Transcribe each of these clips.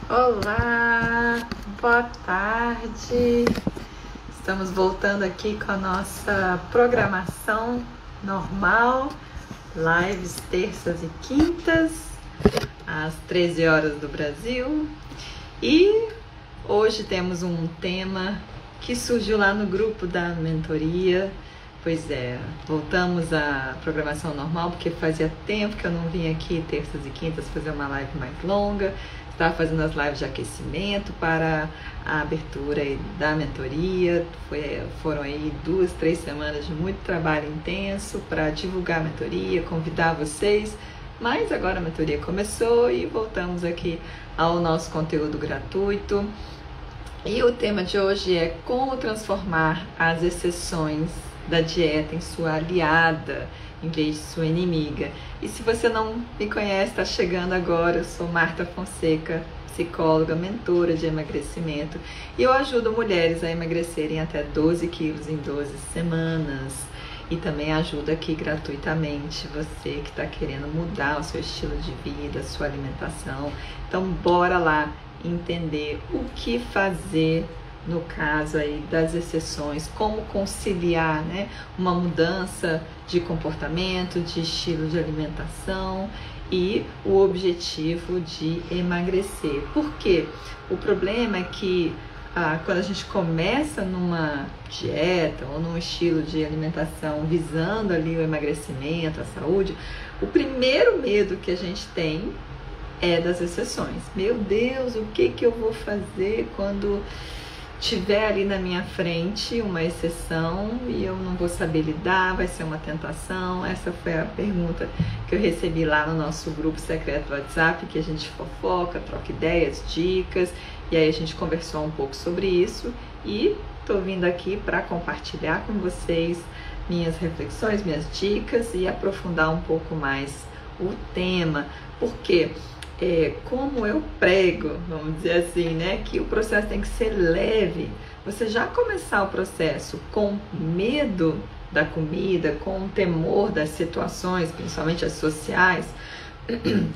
Olá, boa tarde. Estamos voltando aqui com a nossa programação normal, lives terças e quintas, às 13 horas do Brasil. E hoje temos um tema que surgiu lá no grupo da mentoria. Pois é, voltamos à programação normal, porque fazia tempo que eu não vim aqui terças e quintas fazer uma live mais longa. Estava fazendo as lives de aquecimento para a abertura da mentoria. Foram aí 2, 3 semanas de muito trabalho intenso para divulgar a mentoria, convidar vocês. Mas agora a mentoria começou e voltamos aqui ao nosso conteúdo gratuito. E o tema de hoje é como transformar as exceções da dieta em sua aliada, em vez de sua inimiga. E se você não me conhece, está chegando agora, eu sou Marta Fonseca, psicóloga, mentora de emagrecimento, e eu ajudo mulheres a emagrecerem até 12 quilos em 12 semanas. E também ajudo aqui gratuitamente você que está querendo mudar o seu estilo de vida, a sua alimentação. Então bora lá entender o que fazer no caso aí das exceções, como conciliar, né, uma mudança de comportamento, de estilo de alimentação e o objetivo de emagrecer. Por quê? O problema é que quando a gente começa numa dieta ou num estilo de alimentação visando ali o emagrecimento, a saúde, o primeiro medo que a gente tem é das exceções. Meu Deus, o que eu vou fazer quando tiver ali na minha frente uma exceção e eu não vou saber lidar, vai ser uma tentação? Essa foi a pergunta que eu recebi lá no nosso grupo secreto do WhatsApp, que a gente fofoca, troca ideias, dicas, e aí a gente conversou um pouco sobre isso e tô vindo aqui para compartilhar com vocês minhas reflexões, minhas dicas e aprofundar um pouco mais o tema, porque como eu prego, vamos dizer assim, né, que o processo tem que ser leve. Você já começar o processo com medo da comida, com temor das situações, principalmente as sociais,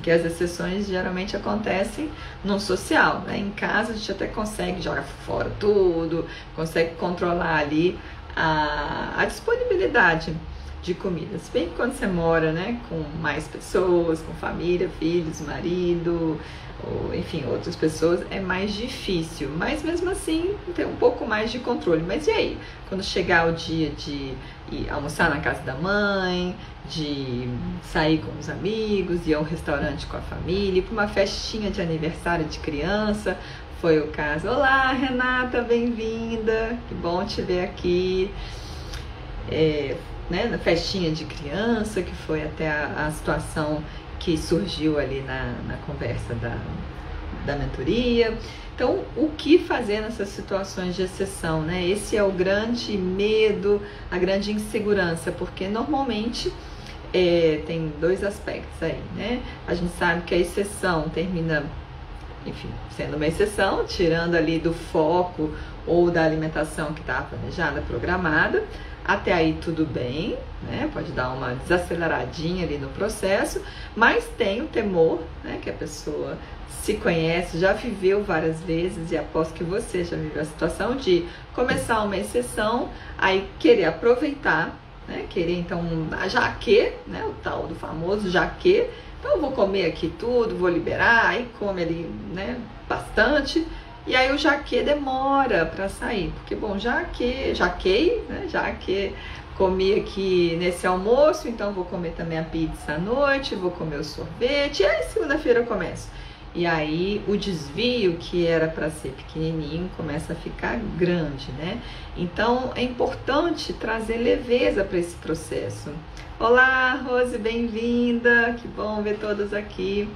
que as exceções geralmente acontecem no social, né? Em casa a gente até consegue jogar fora tudo, consegue controlar ali a disponibilidade de comida. Se bem que quando você mora, né, com mais pessoas, com família, filhos, marido, ou, enfim, outras pessoas, é mais difícil. Mas mesmo assim, tem um pouco mais de controle. Mas e aí? Quando chegar o dia de ir almoçar na casa da mãe, de sair com os amigos, ir ao restaurante com a família, ir para uma festinha de aniversário de criança, foi o caso. Olá, Renata, bem-vinda, que bom te ver aqui. Né, na festinha de criança, que foi até a situação que surgiu ali na conversa da mentoria. Então, o que fazer nessas situações de exceção, né? Esse é o grande medo, a grande insegurança, porque normalmente tem dois aspectos aí, né? A gente sabe que a exceção termina, enfim, sendo uma exceção, tirando ali do foco ou da alimentação que está planejada, programada. Até aí tudo bem, né? Pode dar uma desaceleradinha ali no processo, mas tem o temor, né? Que a pessoa se conhece, já viveu várias vezes, e aposto que você já viveu a situação de começar uma exceção, aí querer aproveitar, né? Querer então, já que, né? O tal do famoso já que, então eu vou comer aqui tudo, vou liberar, aí come ali, né? Bastante. E aí o jaque demora para sair, porque bom, já que comi aqui nesse almoço, então vou comer também a pizza à noite, vou comer o sorvete, e aí segunda-feira eu começo. E aí o desvio que era para ser pequenininho começa a ficar grande, né? Então é importante trazer leveza para esse processo. Olá, Rose, bem-vinda, que bom ver todas aqui.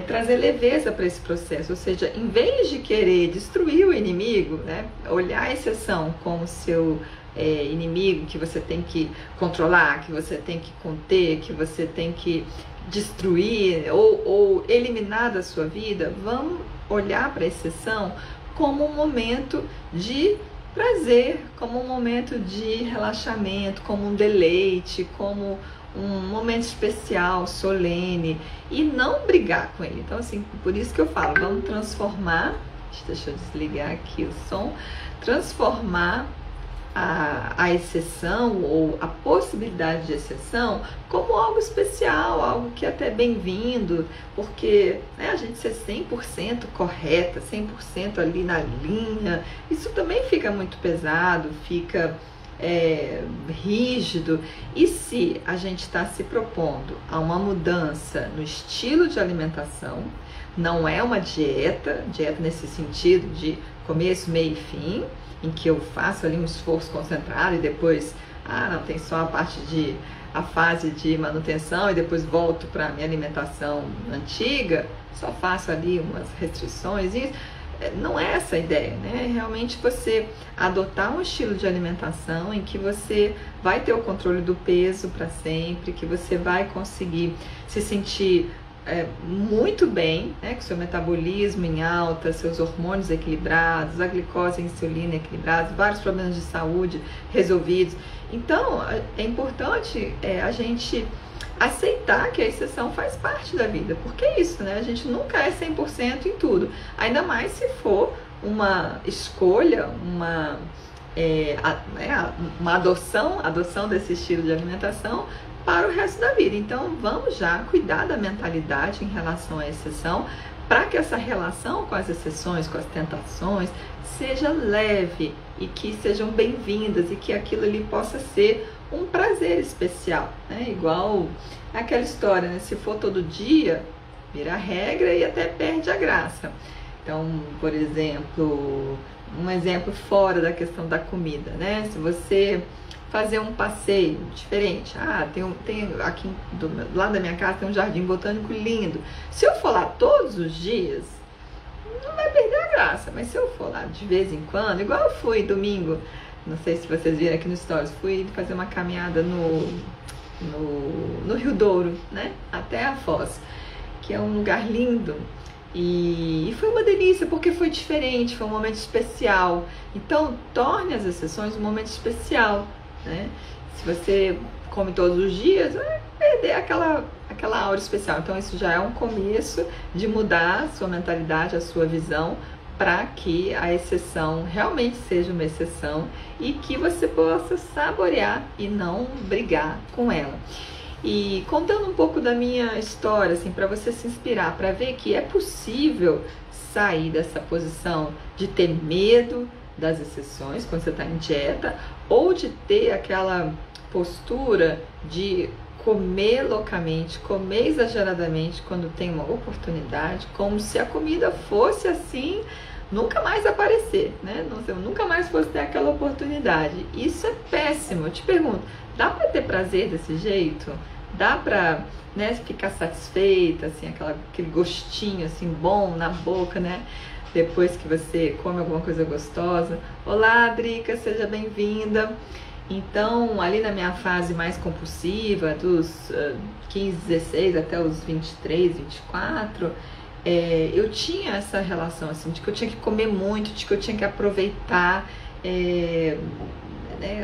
Trazer leveza para esse processo, ou seja, em vez de querer destruir o inimigo, né, olhar a exceção como seu inimigo que você tem que controlar, que você tem que conter, que você tem que destruir ou eliminar da sua vida, vamos olhar para a exceção como um momento de prazer, como um momento de relaxamento, como um deleite, como um momento especial, solene, e não brigar com ele. Então, assim, por isso que eu falo, vamos transformar, deixa eu desligar aqui o som, transformar a exceção ou a possibilidade de exceção como algo especial, algo que é até bem-vindo, porque a gente ser 100% correta, 100% ali na linha, isso também fica muito pesado, fica rígido. E se a gente está se propondo a uma mudança no estilo de alimentação, não é uma dieta nesse sentido de começo, meio e fim, em que eu faço ali um esforço concentrado e depois, não, tem só a fase de manutenção e depois volto para a minha alimentação antiga, só faço ali umas restrições. E não é essa a ideia, né? Realmente você adotar um estilo de alimentação em que você vai ter o controle do peso para sempre, que você vai conseguir se sentir muito bem, né, com seu metabolismo em alta, seus hormônios equilibrados, a glicose e a insulina equilibrados, vários problemas de saúde resolvidos. Então, é importante a gente aceitar que a exceção faz parte da vida, porque é isso, né? A gente nunca é 100% em tudo, ainda mais se for uma escolha, uma adoção desse estilo de alimentação para o resto da vida. Então vamos já cuidar da mentalidade em relação à exceção, para que essa relação com as exceções, com as tentações, seja leve e que sejam bem-vindas e que aquilo ali possa ser um prazer especial, né? Igual aquela história, né? Se for todo dia, vira regra e até perde a graça. Então, por exemplo, um exemplo fora da questão da comida, né? Se você fazer um passeio diferente, tem aqui do lado da minha casa tem um jardim botânico lindo. Se eu for lá todos os dias, não vai perder a graça, mas se eu for lá de vez em quando, igual eu fui domingo, não sei se vocês viram aqui no Stories, fui fazer uma caminhada no Rio Douro, né, até a Foz, que é um lugar lindo, e foi uma delícia, porque foi diferente, foi um momento especial. Então, torne as exceções um momento especial, né? Se você come todos os dias, vai perder aquela aura especial. Então isso já é um começo de mudar a sua mentalidade, a sua visão, para que a exceção realmente seja uma exceção e que você possa saborear e não brigar com ela. E contando um pouco da minha história, assim, para você se inspirar, para ver que é possível sair dessa posição de ter medo das exceções quando você está em dieta, ou de ter aquela postura de comer loucamente, comer exageradamente quando tem uma oportunidade, como se a comida fosse assim, nunca mais aparecer, né? Nunca mais fosse ter aquela oportunidade. Isso é péssimo. Eu te pergunto, dá para ter prazer desse jeito? Dá para, né, ficar satisfeita, assim, aquele gostinho assim bom na boca, né? Depois que você come alguma coisa gostosa. Olá, Drica, seja bem-vinda. Então, ali na minha fase mais compulsiva, dos 15, 16 até os 23, 24, eu tinha essa relação, assim, de que eu tinha que comer muito, de que eu tinha que aproveitar,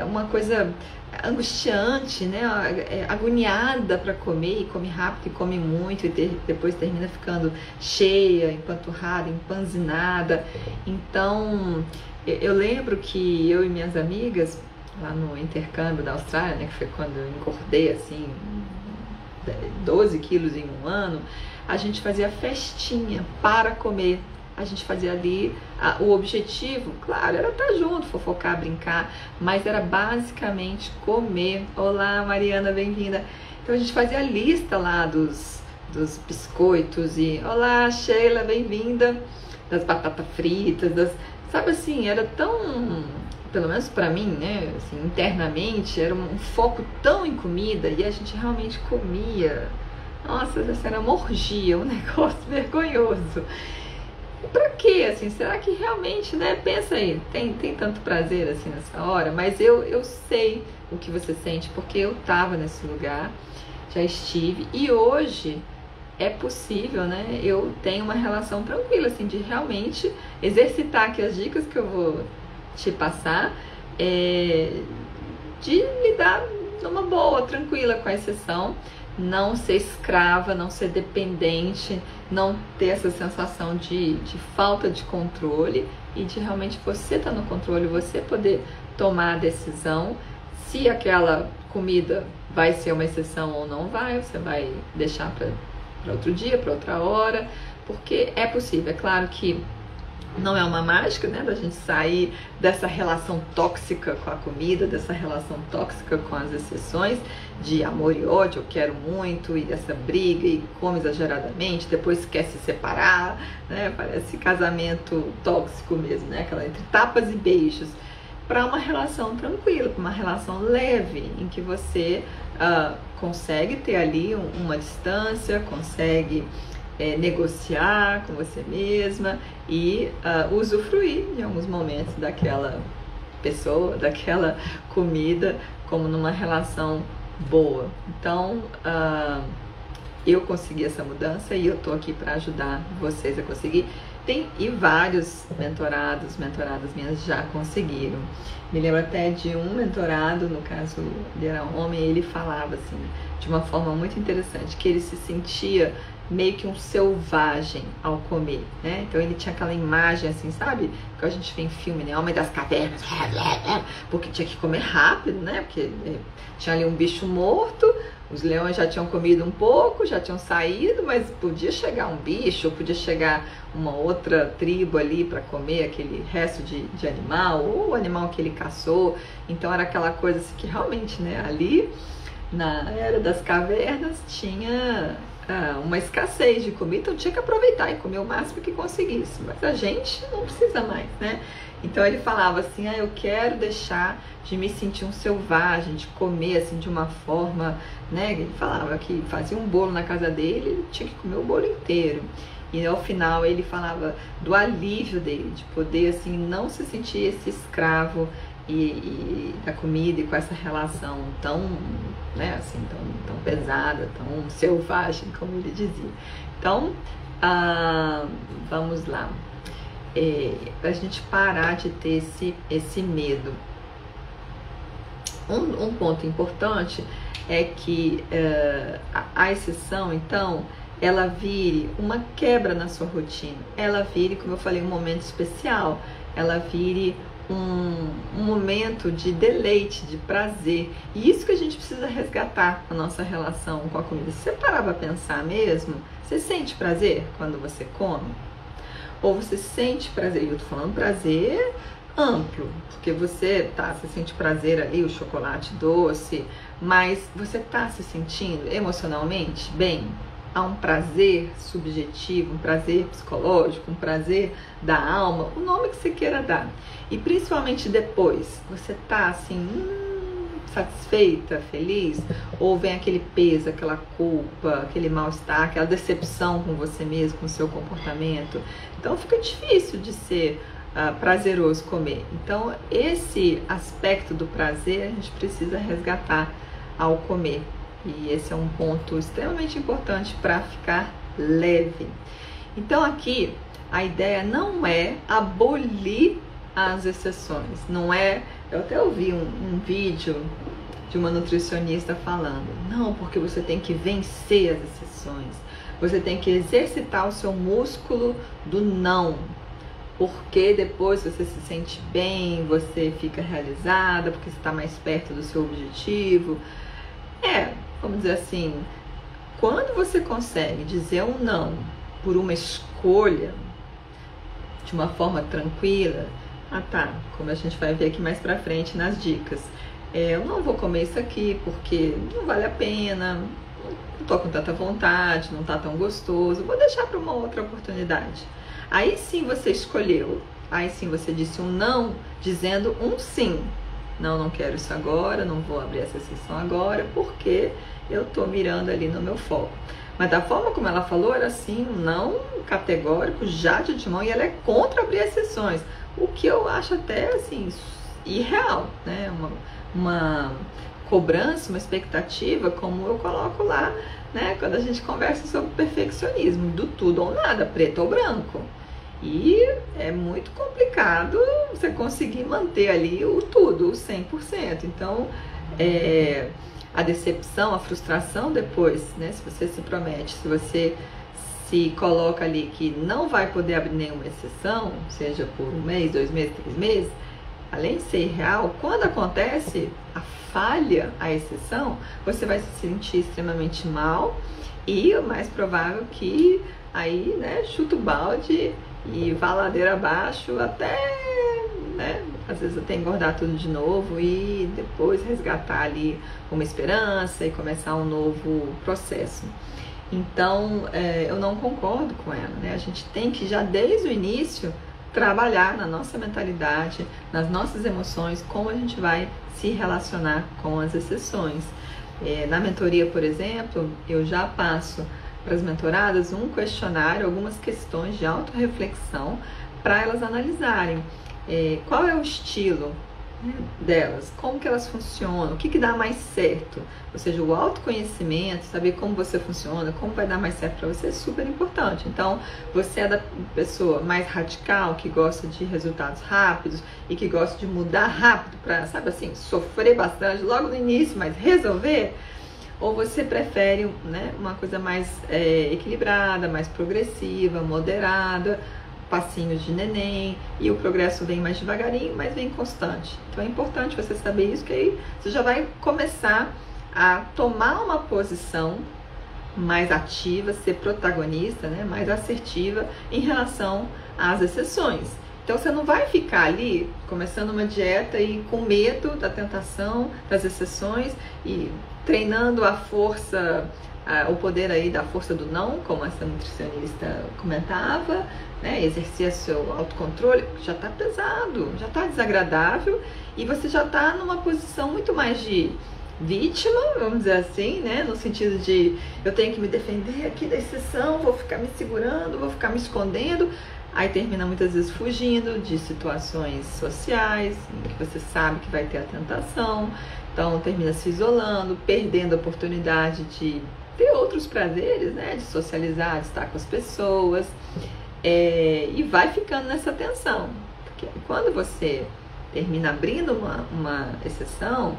uma coisa angustiante, né? Agoniada para comer, e come rápido e come muito, e depois termina ficando cheia, empanturrada, empanzinada. Então, eu lembro que eu e minhas amigas, lá no intercâmbio da Austrália, né, que foi quando eu engordei assim 12 quilos em um ano, a gente fazia festinha para comer. A gente fazia ali, o objetivo, claro, era estar junto, fofocar, brincar, mas era basicamente comer. Olá, Mariana, bem-vinda. Então a gente fazia a lista lá dos biscoitos e olá, Sheila, bem-vinda, das batatas fritas, sabe assim, era tão, pelo menos pra mim, né, assim, internamente, era um foco tão em comida, e a gente realmente comia. Nossa, essa era uma orgia, um negócio vergonhoso. Pra quê, assim? Será que realmente, né? Pensa aí, tem tanto prazer assim nessa hora? Mas eu sei o que você sente, porque eu tava nesse lugar, já estive, e hoje é possível, né? Eu tenho uma relação tranquila, assim, de realmente exercitar aqui as dicas que eu vou te passar, de lidar numa boa, tranquila com a exceção. Não ser escrava, não ser dependente, não ter essa sensação de falta de controle e de realmente você estar no controle, você poder tomar a decisão se aquela comida vai ser uma exceção ou não vai, você vai deixar para outro dia, para outra hora, porque é possível. É claro que não é uma mágica, né, da gente sair dessa relação tóxica com a comida, dessa relação tóxica com as exceções, de amor e ódio, eu quero muito, e dessa briga, e come exageradamente, depois quer se separar, né, parece casamento tóxico mesmo, né, aquela entre tapas e beijos, para uma relação tranquila, para uma relação leve, em que você consegue ter ali uma distância, consegue negociar com você mesma e usufruir em alguns momentos daquela pessoa, daquela comida, como numa relação boa. Então, eu consegui essa mudança e eu tô aqui para ajudar vocês a conseguir. E vários mentoradas minhas já conseguiram. Me lembro até de um mentorado, no caso ele era um homem, ele falava assim, de uma forma muito interessante, que ele se sentia meio que um selvagem ao comer, né? Então ele tinha aquela imagem assim, sabe? Que a gente vê em filme, né? Homem das cavernas, porque tinha que comer rápido, né? Porque tinha ali um bicho morto, os leões já tinham comido um pouco, já tinham saído, mas podia chegar um bicho, ou podia chegar uma outra tribo ali para comer aquele resto de animal, ou o animal que ele caçou. Então era aquela coisa assim que realmente, né? Ali na era das cavernas tinha uma escassez de comida, então tinha que aproveitar e comer o máximo que conseguisse, mas a gente não precisa mais, né? Então ele falava assim, eu quero deixar de me sentir um selvagem, de comer assim de uma forma, né? Ele falava que fazia um bolo na casa dele, ele tinha que comer o bolo inteiro. E ao final ele falava do alívio dele, de poder assim não se sentir esse escravo e da comida e com essa relação tão, né, assim, tão pesada, tão selvagem, como ele dizia. Então, vamos lá. Para a gente parar de ter esse medo. Um ponto importante é que a exceção, então, ela vire uma quebra na sua rotina. Ela vire, como eu falei, um momento especial. Ela vire um momento de deleite, de prazer. E isso que a gente precisa resgatar na nossa relação com a comida. Se você parar para pensar mesmo, você sente prazer quando você come? Ou você sente prazer? E eu tô falando prazer amplo, porque você sente prazer ali, o chocolate doce, mas você tá se sentindo emocionalmente bem? Há um prazer subjetivo, um prazer psicológico, um prazer da alma, o nome que você queira dar. E principalmente depois, você tá assim, satisfeita, feliz? Ou vem aquele peso, aquela culpa, aquele mal-estar, aquela decepção com você mesmo, com o seu comportamento? Então fica difícil de ser prazeroso comer. Então esse aspecto do prazer a gente precisa resgatar ao comer. E esse é um ponto extremamente importante para ficar leve. Então aqui a ideia não é abolir as exceções, não é... Eu até ouvi um vídeo de uma nutricionista falando, não, porque você tem que vencer as exceções, você tem que exercitar o seu músculo do não, porque depois você se sente bem, você fica realizada, porque você está mais perto do seu objetivo. Vamos dizer assim, quando você consegue dizer um não por uma escolha de uma forma tranquila, como a gente vai ver aqui mais pra frente nas dicas, eu não vou comer isso aqui porque não vale a pena, não tô com tanta vontade, não tá tão gostoso, vou deixar para uma outra oportunidade. Aí sim você escolheu, aí sim você disse um não, dizendo um sim. Não quero isso agora, não vou abrir essa sessão agora, porque eu tô mirando ali no meu foco. Mas da forma como ela falou, era assim, um não categórico, já de antemão, e ela é contra abrir as sessões. O que eu acho até, assim, irreal, né? Uma cobrança, uma expectativa, como eu coloco lá, né? Quando a gente conversa sobre perfeccionismo, do tudo ou nada, preto ou branco. E é muito complicado você conseguir manter ali o tudo, o 100%. Então, a decepção, a frustração depois, né? Se você se promete, se você se coloca ali que não vai poder abrir nenhuma exceção, seja por 1 mês, 2 meses, 3 meses, além de ser irreal, quando acontece a falha, a exceção, você vai se sentir extremamente mal e o mais provável que aí, né, chuta o balde e vá ladeira abaixo até, né, às vezes até engordar tudo de novo e depois resgatar ali uma esperança e começar um novo processo. Então, eu não concordo com ela, né? A gente tem que já desde o início trabalhar na nossa mentalidade, nas nossas emoções, como a gente vai se relacionar com as exceções. Na mentoria, por exemplo, eu já passo para as mentoradas um questionário, algumas questões de autorreflexão para elas analisarem qual é o estilo, né, delas, como que elas funcionam, o que dá mais certo. Ou seja, o autoconhecimento, saber como você funciona, como vai dar mais certo para você é super importante. Então, você é da pessoa mais radical, que gosta de resultados rápidos e que gosta de mudar rápido para, sabe assim, sofrer bastante logo no início, mas resolver? Ou você prefere, né, uma coisa mais equilibrada, mais progressiva, moderada, passinhos de neném, e o progresso vem mais devagarinho, mas vem constante. Então é importante você saber isso, que aí você já vai começar a tomar uma posição mais ativa, ser protagonista, né, mais assertiva em relação às exceções. Então você não vai ficar ali começando uma dieta e com medo da tentação, das exceções e treinando a força, o poder aí da força do não, como essa nutricionista comentava, né? Exercer seu autocontrole, já está pesado, já está desagradável e você já está numa posição muito mais de vítima, vamos dizer assim, né? No sentido de eu tenho que me defender aqui da exceção, vou ficar me segurando, vou ficar me escondendo. Aí termina muitas vezes fugindo de situações sociais, que você sabe que vai ter a tentação. Então termina se isolando, perdendo a oportunidade de ter outros prazeres, né? De socializar, de estar com as pessoas. E vai ficando nessa tensão. Porque quando você termina abrindo uma exceção,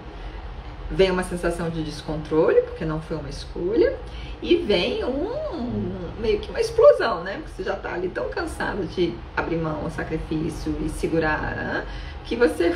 vem uma sensação de descontrole, porque não foi uma escolha, e vem meio que uma explosão, né? Porque você já está ali tão cansado de abrir mão ao sacrifício e segurar, né? Que você,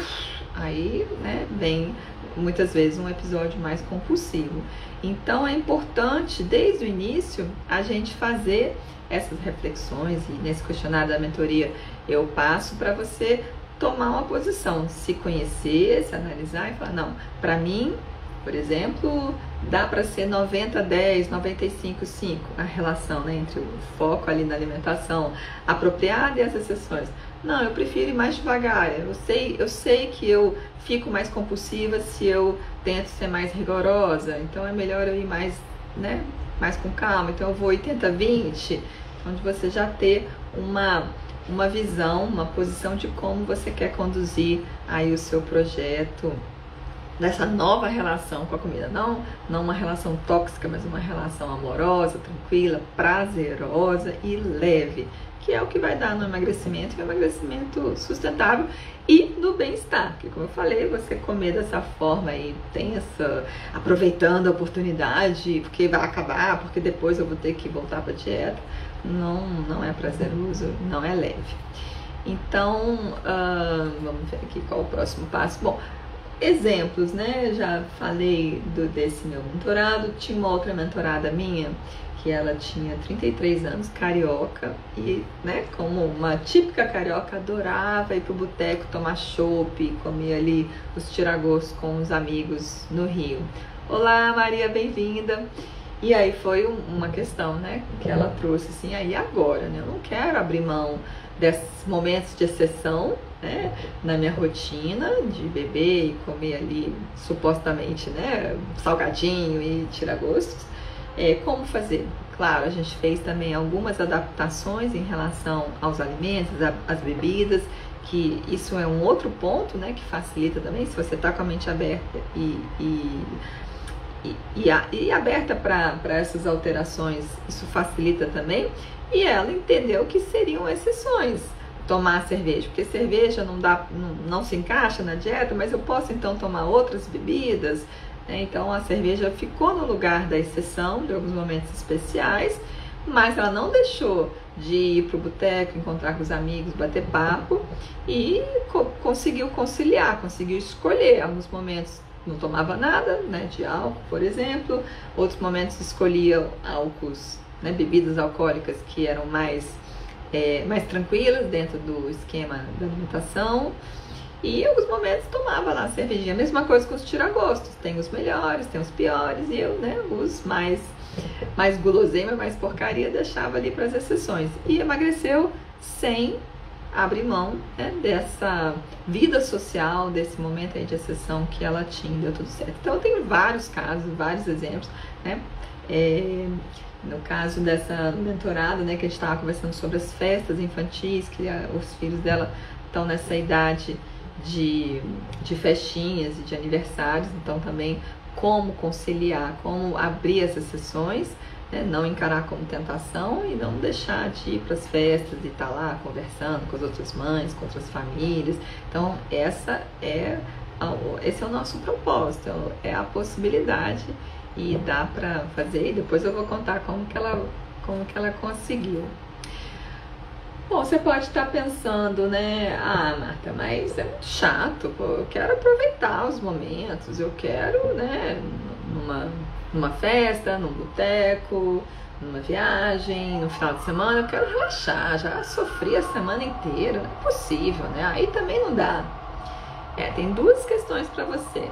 aí, né, vem muitas vezes um episódio mais compulsivo. Então é importante, desde o início, a gente fazer essas reflexões, e nesse questionário da mentoria eu passo para você tomar uma posição, se conhecer, se analisar e falar, não, para mim, por exemplo, dá para ser 90-10, 95-5, a relação, né, entre o foco ali na alimentação apropriada e as exceções. Não, eu prefiro ir mais devagar, eu sei que eu fico mais compulsiva se eu tento ser mais rigorosa, então é melhor eu ir mais, né, mais com calma, então eu vou 80-20, onde você já ter uma visão, uma posição de como você quer conduzir aí o seu projeto dessa nova relação com a comida. Não uma relação tóxica, mas uma relação amorosa, tranquila, prazerosa e leve, que é o que vai dar no emagrecimento, que é um emagrecimento sustentável e no bem-estar. Porque, como eu falei, você comer dessa forma aí, tem aproveitando a oportunidade, porque vai acabar, porque depois eu vou ter que voltar para a dieta, não é prazeroso, não é leve. Então, vamos ver aqui qual é o próximo passo. Bom, exemplos, né? Já falei desse meu mentorado. Tinha uma outra mentorada minha que ela tinha 33 anos, carioca, e, né, como uma típica carioca, adorava ir pro boteco tomar chopp, comer ali os tiragostos com os amigos no Rio. Olá, Maria, bem-vinda. E aí foi uma questão, né, que ela trouxe assim, aí agora, né, eu não quero abrir mão desses momentos de exceção, né, na minha rotina de beber e comer ali supostamente, né, salgadinho e tiragostos. Como fazer? Claro, a gente fez também algumas adaptações em relação aos alimentos, às bebidas, que isso é um outro ponto, né, que facilita também, se você está com a mente aberta e aberta para essas alterações, isso facilita também. E ela entendeu que seriam exceções. tomar cerveja, porque cerveja não se encaixa na dieta, mas eu posso então tomar outras bebidas, né? Então a cerveja ficou no lugar da exceção de alguns momentos especiais, mas ela não deixou de ir para o boteco, encontrar com os amigos, bater papo, e conseguiu conciliar, conseguiu escolher. Alguns momentos não tomava nada, né, de álcool, por exemplo, outros momentos escolhia álcools, né, bebidas alcoólicas que eram mais tranquilas dentro do esquema da alimentação, e em alguns momentos tomava lá cervejinha. Mesma coisa com os tiragostos, tem os melhores, tem os piores, e eu, né, os mais guloseima, mais porcaria, deixava ali para as exceções, e emagreceu sem abrir mão, né, dessa vida social, desse momento aí de exceção que ela tinha, deu tudo certo. Então eu tenho vários casos, vários exemplos, né? No caso dessa mentorada, né, que a gente estava conversando sobre as festas infantis, que os filhos dela estão nessa idade de festinhas e de aniversários, então também como conciliar, como abrir essas sessões, né, não encarar como tentação e não deixar de ir para as festas e estar lá conversando com as outras mães, com outras famílias. Então esse é o nosso propósito, é a possibilidade, e dá para fazer, e depois eu vou contar como que ela conseguiu. Bom, você pode estar pensando, né, Marta, mas é muito chato, pô, eu quero aproveitar os momentos, eu quero, né, numa festa, num boteco, numa viagem, no final de semana, eu quero relaxar, já sofri a semana inteira, não é possível, né, aí também não dá. Tem duas questões para você.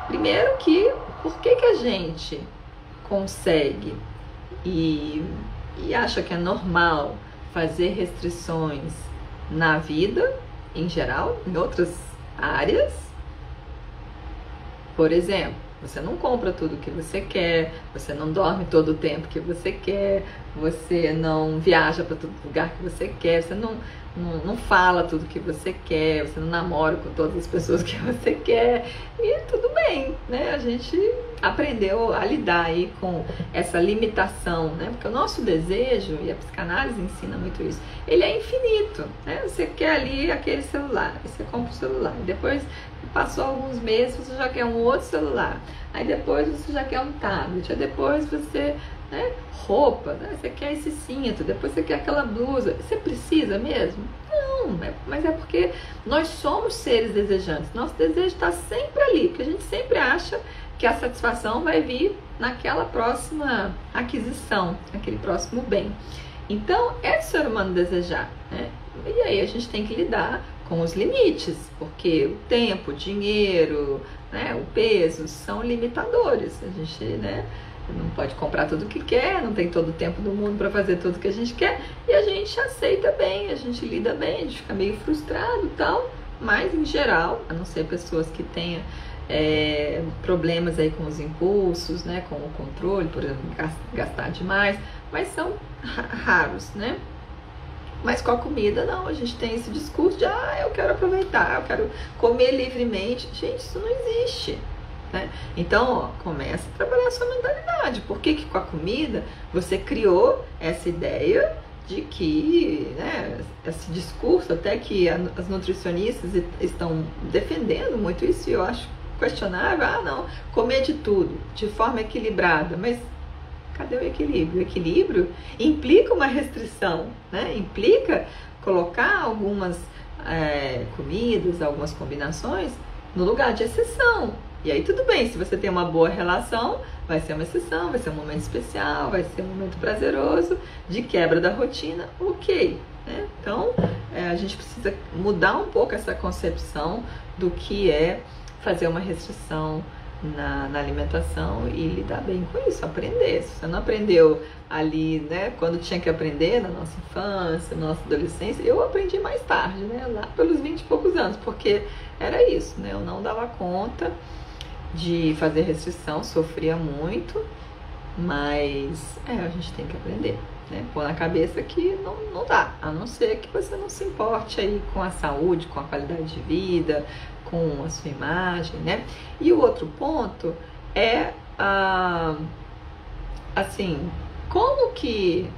Primeiro por que a gente consegue e acha que é normal fazer restrições na vida, em geral, em outras áreas. Por exemplo, você não compra tudo que você quer, você não dorme todo o tempo que você quer, você não viaja para todo lugar que você quer, você não fala tudo que você quer, você não namora com todas as pessoas que você quer, e tudo bem, né? A gente aprendeu a lidar aí com essa limitação, né? Porque o nosso desejo, e a psicanálise ensina muito isso, ele é infinito, né? Você quer ali aquele celular, você compra o celular, e depois passou alguns meses, você já quer um outro celular, aí depois você já quer um tablet, aí depois você, né, roupa, né? Você quer esse cinto, depois você quer aquela blusa. Você precisa mesmo? Não, mas é porque nós somos seres desejantes. Nosso desejo está sempre ali, porque a gente sempre acha que a satisfação vai vir naquela próxima aquisição, naquele próximo bem. Então, é do ser humano desejar, né? E aí a gente tem que lidar com os limites, porque o tempo, o dinheiro, né, o peso são limitadores. A gente, né, não pode comprar tudo que quer, não tem todo o tempo do mundo para fazer tudo que a gente quer, e a gente aceita bem, a gente lida bem, a gente fica meio frustrado e tal, mas em geral, a não ser pessoas que tenham problemas aí com os impulsos, né, com o controle, por exemplo, gastar demais, mas são raros, né? Mas com a comida, não, a gente tem esse discurso de eu quero aproveitar, eu quero comer livremente. Gente, isso não existe, né? Então, começa a trabalhar a sua mentalidade. Por que com a comida você criou essa ideia de que, né, esse discurso, até que as nutricionistas estão defendendo muito isso, e eu acho questionável, não, comer de tudo, de forma equilibrada, mas cadê o equilíbrio? O equilíbrio implica uma restrição, né? Implica colocar algumas comidas, algumas combinações no lugar de exceção. E aí tudo bem, se você tem uma boa relação, vai ser uma exceção, vai ser um momento especial, vai ser um momento prazeroso, de quebra da rotina, ok, né? Então, a gente precisa mudar um pouco essa concepção do que é fazer uma restrição na alimentação e lidar bem com isso, aprender. Se você não aprendeu ali, né, quando tinha que aprender, na nossa infância, na nossa adolescência, eu aprendi mais tarde, né, lá pelos 20 e poucos anos, porque era isso, né, eu não dava conta de fazer restrição, sofria muito, mas a gente tem que aprender, né, pôr na cabeça que não dá, a não ser que você não se importe aí com a saúde, com a qualidade de vida, com a sua imagem, né? E o outro ponto é, assim, como que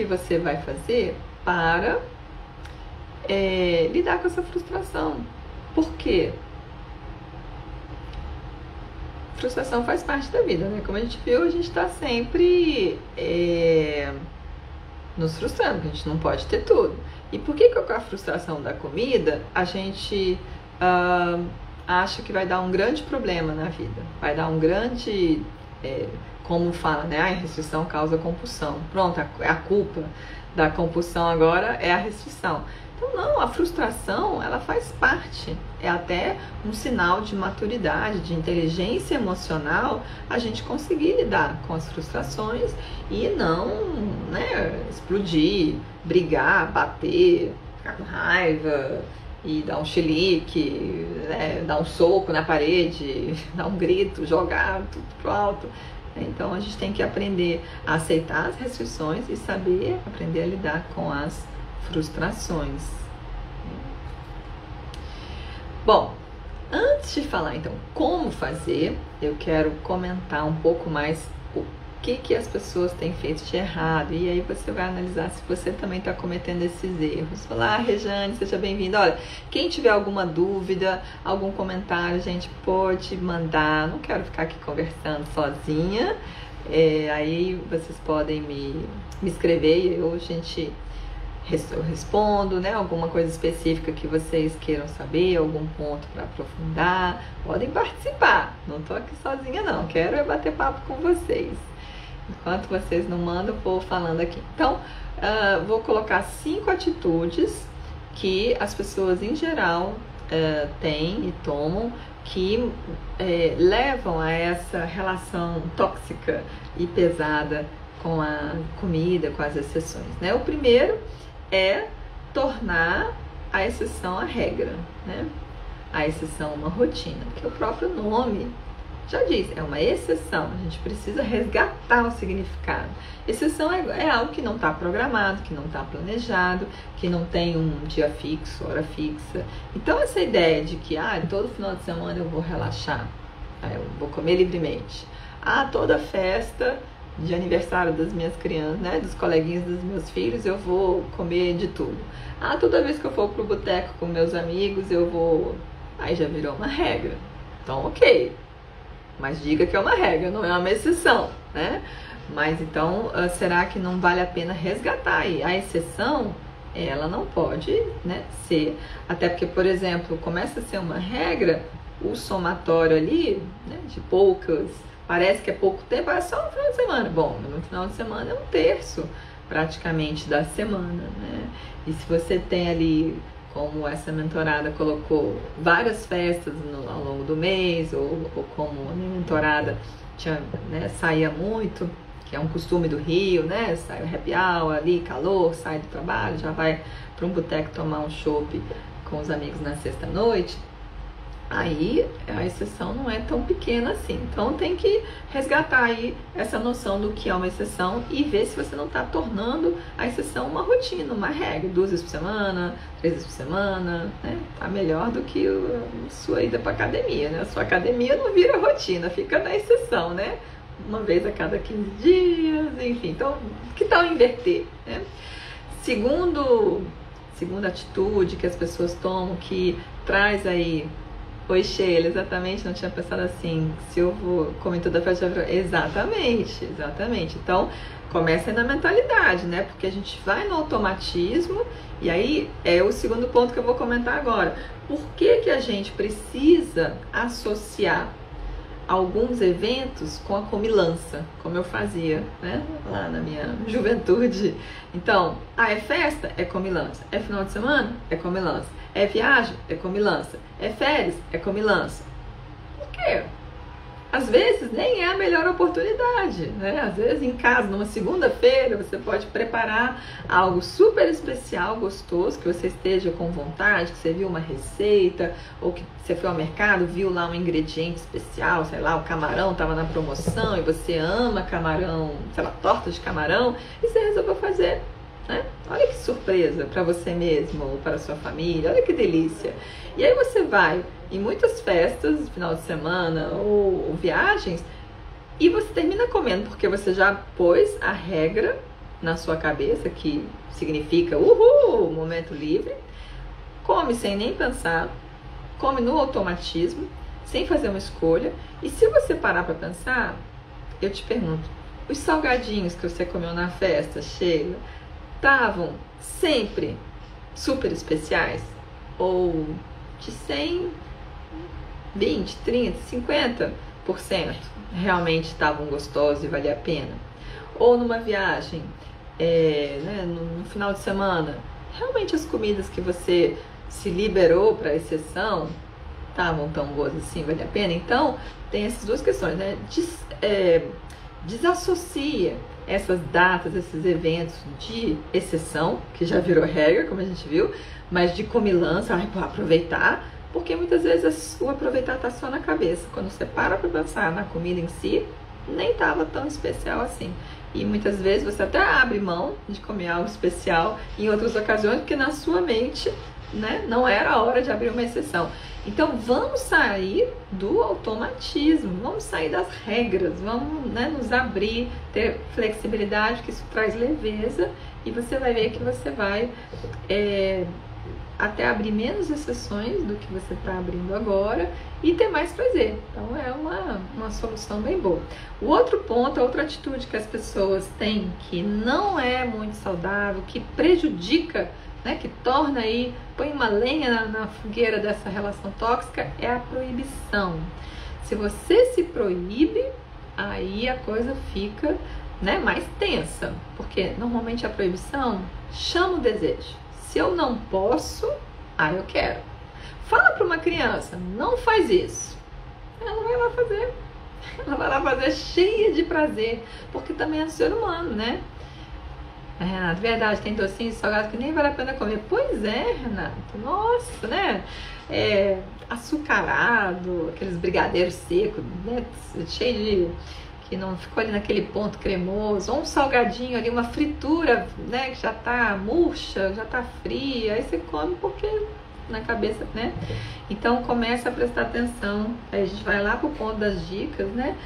você vai fazer para lidar com essa frustração. Por quê? Frustração faz parte da vida, né? Como a gente viu, a gente está sempre nos frustrando, porque a gente não pode ter tudo. E por que com a frustração da comida, a gente acha que vai dar um grande problema na vida? Vai dar um grande, como fala, né? A restrição causa compulsão. Pronto, a culpa da compulsão agora é a restrição. Então não, a frustração, ela faz parte, é até um sinal de maturidade, de inteligência emocional, a gente conseguir lidar com as frustrações e não, né, explodir, brigar, bater, ficar com raiva e dar um chilique, né, dar um soco na parede, dar um grito, jogar tudo pro alto. Então a gente tem que aprender a aceitar as restrições e saber aprender a lidar com as frustrações. Bom, antes de falar então como fazer, eu quero comentar um pouco mais o que as pessoas têm feito de errado, e aí você vai analisar se você também está cometendo esses erros. Olá, Rejane, seja bem-vinda. Olha, quem tiver alguma dúvida, algum comentário, gente, pode mandar. Não quero ficar aqui conversando sozinha. Aí vocês podem me escrever e a gente eu respondo, né? Alguma coisa específica que vocês queiram saber, algum ponto para aprofundar, podem participar. Não estou aqui sozinha não, quero bater papo com vocês. Enquanto vocês não mandam, eu vou falando aqui. Então, vou colocar 5 atitudes que as pessoas em geral têm e tomam que levam a essa relação tóxica e pesada com a comida, com as exceções, né? O primeiro é tornar a exceção a regra, né? A exceção uma rotina, porque o próprio nome já diz, é uma exceção, a gente precisa resgatar o significado. Exceção é algo que não está programado, que não está planejado, que não tem um dia fixo, hora fixa. Então essa ideia de que todo final de semana eu vou relaxar, eu vou comer livremente, toda festa de aniversário das minhas crianças, né, dos coleguinhas dos meus filhos, eu vou comer de tudo. Toda vez que eu for pro boteco com meus amigos, eu vou... Aí já virou uma regra. Então, ok. Mas diga que é uma regra, não é uma exceção, né? Mas então, será que não vale a pena resgatar aí? A exceção, ela não pode, né, ser... Até porque, por exemplo, começa a ser uma regra, o somatório ali, né, de poucas... Parece que é pouco tempo, é só um final de semana. Bom, no final de semana é um terço, praticamente, da semana, né? E se você tem ali, como essa mentorada colocou, várias festas ao longo do mês, ou como a minha mentorada saía muito, que é um costume do Rio, né? Sai o happy hour ali, calor, sai do trabalho, já vai para um boteco tomar um chopp com os amigos na sexta-noite. Aí a exceção não é tão pequena assim. Então tem que resgatar aí essa noção do que é uma exceção e ver se você não está tornando a exceção uma rotina, uma regra. 2 vezes por semana, 3 vezes por semana, né? Tá melhor do que a sua ida para academia, né? A sua academia não vira rotina, fica na exceção, né? Uma vez a cada 15 dias, enfim. Então, que tal inverter, né? Segunda atitude que as pessoas tomam que traz aí... Oi, Sheila, exatamente, não tinha pensado assim, se eu vou comer toda a festa, exatamente. Então, começa aí na mentalidade, né, porque a gente vai no automatismo, e aí é o segundo ponto que eu vou comentar agora. Por que a gente precisa associar alguns eventos com a comilança, como eu fazia, né, lá na minha juventude? Então, é festa? É comilança. É final de semana? É comilança. É viagem? É comilança. É férias? É comilança. Por quê? Às vezes nem é a melhor oportunidade, né? Às vezes em casa, numa segunda-feira, você pode preparar algo super especial, gostoso, que você esteja com vontade, que você viu uma receita, ou que você foi ao mercado, viu lá um ingrediente especial, sei lá, o camarão estava na promoção e você ama camarão, sei lá, torta de camarão, e você resolveu fazer, né? Olha que surpresa para você mesmo ou para a sua família, olha que delícia. E aí você vai em muitas festas, final de semana ou viagens, e você termina comendo porque você já pôs a regra na sua cabeça, que significa uhul, momento livre. come sem nem pensar, come no automatismo, sem fazer uma escolha. E se você parar para pensar, eu te pergunto, os salgadinhos que você comeu na festa, Sheila, estavam sempre super especiais? Ou de 100, 20, 30, 50% realmente estavam gostosos e valia a pena? Ou numa viagem, no final de semana, realmente as comidas que você se liberou para exceção estavam tão boas assim, valia a pena? Então, tem essas duas questões, né? Desassocia essas datas, esses eventos de exceção, que já virou regra, como a gente viu, mas de comilança, para aproveitar, porque muitas vezes o aproveitar tá só na cabeça. Quando você para pensar na comida em si, nem estava tão especial assim. E muitas vezes você até abre mão de comer algo especial em outras ocasiões, porque na sua mente, né, não era a hora de abrir uma exceção. Então vamos sair do automatismo, vamos sair das regras, vamos, né, nos abrir, ter flexibilidade, que isso traz leveza, e você vai ver que você vai até abrir menos exceções do que você está abrindo agora e ter mais prazer. Então é uma solução bem boa. O outro ponto, a outra atitude que as pessoas têm que não é muito saudável, que prejudica, né, que torna aí, põe uma lenha na fogueira dessa relação tóxica, é a proibição. Se você se proíbe, aí a coisa fica, né, mais tensa, porque normalmente a proibição chama o desejo. Se eu não posso, eu quero. Fala para uma criança, não faz isso. Ela vai lá fazer. Ela vai lá fazer cheia de prazer, porque também é do ser humano, né? Renato, verdade, tem docinho e salgado que nem vale a pena comer. Pois é, Renato, nossa, né? Açucarado, aqueles brigadeiros secos, né? Cheio de... que não ficou ali naquele ponto cremoso, ou um salgadinho ali, uma fritura, né, que já tá murcha, já tá fria, aí você come porque na cabeça, né? Então começa a prestar atenção, aí a gente vai lá pro ponto das dicas, né?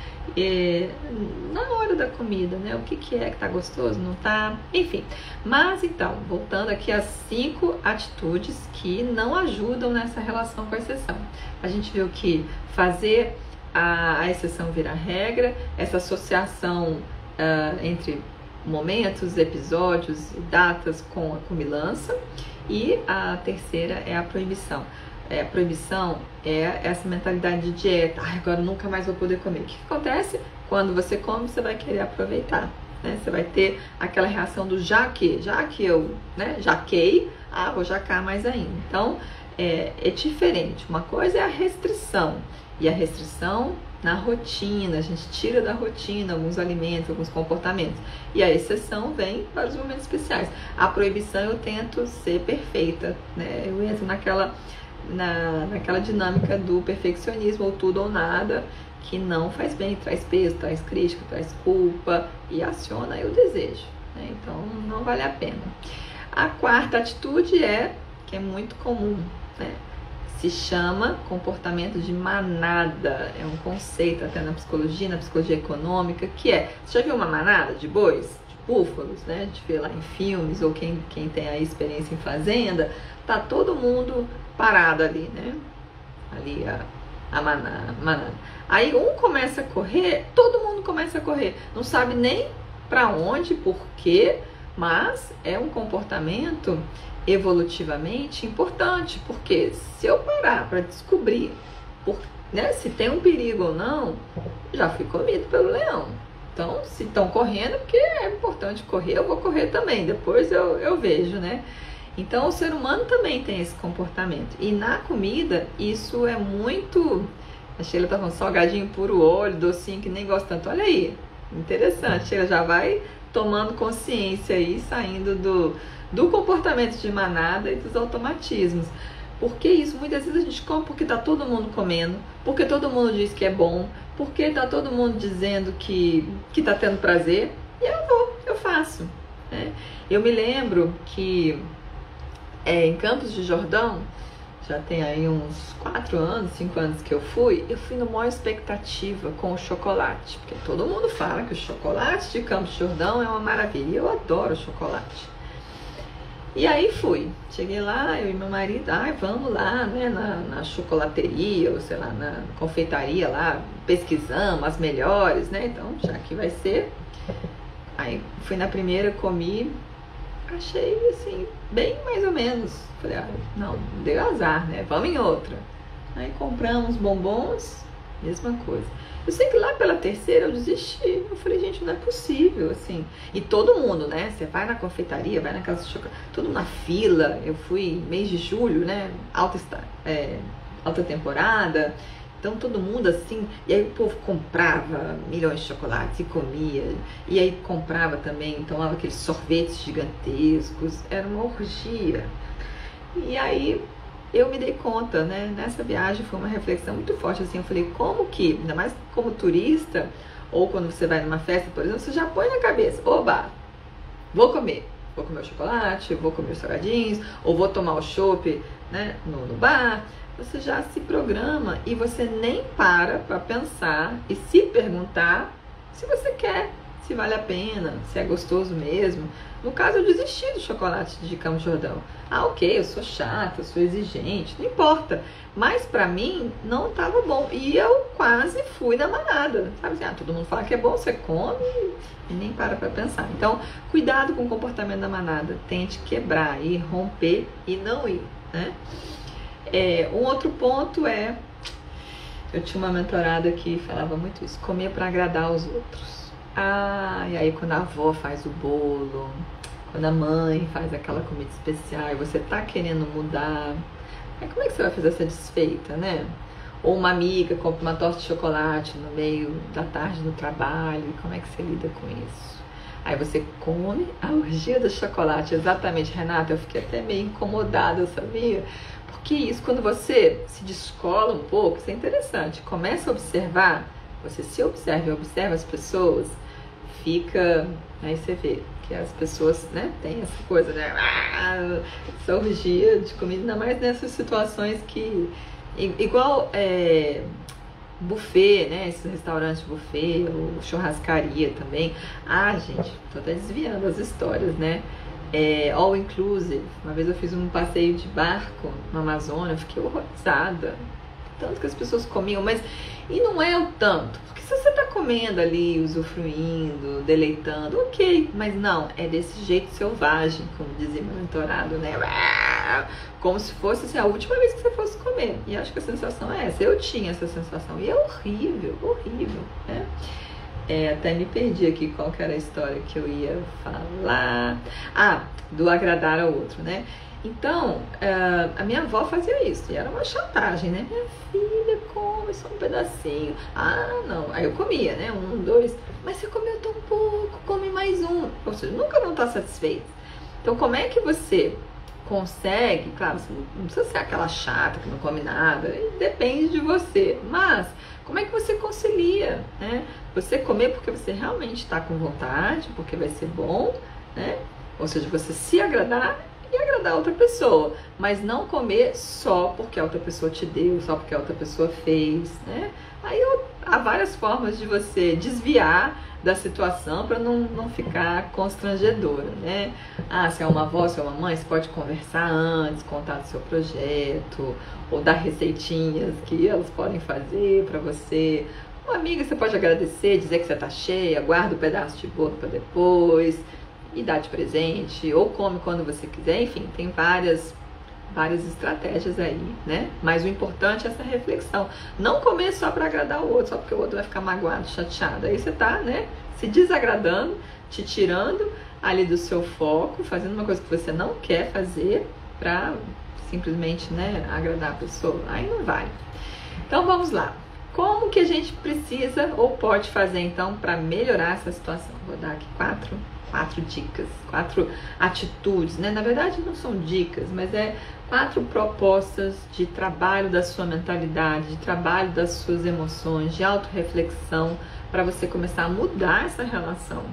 Na hora da comida, né? O que é que tá gostoso, não tá? Enfim, mas então, voltando aqui às 5 atitudes que não ajudam nessa relação com a exceção. A gente viu que fazer a exceção vira regra, essa associação entre momentos, episódios e datas com a comilança, e a terceira é a proibição. A proibição é essa mentalidade de dieta, agora nunca mais vou poder comer. O que acontece? Quando você come, você vai querer aproveitar, né? Você vai ter aquela reação do já que eu, né, jaquei, vou jacar mais ainda. Então, é diferente. Uma coisa é a restrição, e a restrição na rotina, a gente tira da rotina alguns alimentos, alguns comportamentos. E a exceção vem para os momentos especiais. A proibição eu tento ser perfeita, né? Eu entro naquela dinâmica do perfeccionismo, ou tudo ou nada, que não faz bem, traz peso, traz crítica, traz culpa e aciona aí o desejo, né? Então não vale a pena. A quarta atitude que é muito comum, né? Se chama comportamento de manada. É um conceito até na psicologia econômica, que você já viu uma manada de bois, de búfalos, né? De ver lá em filmes, ou quem tem a experiência em fazenda, tá todo mundo parado ali, né? Ali a manada. Aí um começa a correr, todo mundo começa a correr. Não sabe nem para onde, por quê, mas é um comportamento evolutivamente importante, porque se eu parar para descobrir né, se tem um perigo ou não, já fui comido pelo leão. Então, se estão correndo, porque é importante correr, eu vou correr também, depois eu vejo, né? Então, o ser humano também tem esse comportamento. E na comida, isso é muito... A Sheila tá falando salgadinho puro óleo, docinho que nem gosta tanto. Olha aí, interessante. Sheila já vai tomando consciência aí, saindo do comportamento de manada e dos automatismos. Porque isso, muitas vezes a gente come porque tá todo mundo comendo, porque todo mundo diz que é bom, porque tá todo mundo dizendo que tá tendo prazer, e eu faço, né? Eu me lembro que em Campos do Jordão, já tem aí uns 4 anos, 5 anos que eu fui no maior expectativa com o chocolate, porque todo mundo fala que o chocolate de Campos do Jordão é uma maravilha, e eu adoro chocolate. E aí fui. Cheguei lá, eu e meu marido, vamos lá, né, na chocolateria, ou sei lá, na confeitaria lá, pesquisamos as melhores, né? Então, já que vai ser. Aí fui na primeira, comi, achei assim, bem mais ou menos. Falei, não, deu azar, né? Vamos em outra. Aí compramos bombons, mesma coisa. Eu sei que lá pela terceira eu desisti. Eu falei, gente, não é possível, assim. E todo mundo, né? Você vai na confeitaria, vai na casa de chocolate, tudo na fila. Eu fui mês de julho, né? Alta temporada. Então todo mundo assim, e aí o povo comprava milhões de chocolates e comia, e aí comprava também, tomava aqueles sorvetes gigantescos, era uma orgia. E aí eu me dei conta, né, nessa viagem foi uma reflexão muito forte, assim, eu falei, como que, ainda mais como turista, ou quando você vai numa festa, por exemplo, você já põe na cabeça, oba, vou comer o chocolate, vou comer os salgadinhos, ou vou tomar o chopp, né, no bar. Você já se programa e você nem para pensar e se perguntar se você quer, se vale a pena, se é gostoso mesmo. No caso, eu desisti do chocolate de Campos do Jordão. Ok, eu sou chata, eu sou exigente, não importa. Mas pra mim, não estava bom. E eu quase fui na manada. Sabe assim, todo mundo fala que é bom, você come e nem para pensar. Então, cuidado com o comportamento da manada. Tente quebrar, ir, romper e não ir, né? Um outro ponto eu tinha uma mentorada que falava muito isso, comer para agradar os outros. E aí quando a avó faz o bolo, quando a mãe faz aquela comida especial e você tá querendo mudar, aí como é que você vai fazer essa desfeita, né? Ou uma amiga compra uma torta de chocolate no meio da tarde no trabalho, como é que você lida com isso? Aí você come a orgia do chocolate, exatamente, Renata, eu fiquei até meio incomodada, sabia? Porque isso, quando você se descola um pouco, isso é interessante, começa a observar, você se observa e observa as pessoas, aí você vê que as pessoas, né, tem essa coisa, né, essa orgia de comida, ainda mais nessas situações que, igual buffet, né, esses restaurantes buffet, ou churrascaria também, gente, tô até desviando as histórias, né, all inclusive. Uma vez eu fiz um passeio de barco na Amazônia, eu fiquei horrorizada. Tanto que as pessoas comiam, e não é o tanto, porque se você tá comendo ali, usufruindo, deleitando, ok, mas não, é desse jeito selvagem, como dizia meu mentorado, né? Como se fosse assim, a última vez que você fosse comer. E acho que a sensação é essa, eu tinha essa sensação, e é horrível, horrível, né? Até me perdi aqui qual que era a história que eu ia falar. Do agradar ao outro, né? Então, a minha avó fazia isso, e era uma chantagem, né? Minha filha, come só um pedacinho. Não. Aí eu comia, né? 1, 2, mas você comeu tão pouco, come mais um. Ou seja, nunca vão estar satisfeitos. Então, como é que você consegue, claro, você não precisa ser aquela chata que não come nada, depende de você, mas como é que você concilia, né? Você comer porque você realmente está com vontade, porque vai ser bom, né? Ou seja, você se agradar e agradar a outra pessoa, mas não comer só porque a outra pessoa te deu, só porque a outra pessoa fez, né? Aí há várias formas de você desviar da situação para não ficar constrangedora, né? Se é uma avó, se é uma mãe, você pode conversar antes, contar do seu projeto, ou dar receitinhas que elas podem fazer para você. Uma amiga, você pode agradecer, dizer que você tá cheia, guarda um pedaço de bolo para depois e dá de presente, ou come quando você quiser. Enfim, tem várias estratégias aí, né? Mas o importante é essa reflexão. Não comer só para agradar o outro, só porque o outro vai ficar magoado, chateado. Aí você tá, né, se desagradando, te tirando ali do seu foco, fazendo uma coisa que você não quer fazer para simplesmente, né, agradar a pessoa. Aí não vale. Então vamos lá. Como que a gente precisa ou pode fazer então para melhorar essa situação? Vou dar aqui quatro dicas, 4 atitudes, né? Na verdade não são dicas, mas 4 propostas de trabalho da sua mentalidade, de trabalho das suas emoções, de autorreflexão, para você começar a mudar essa relação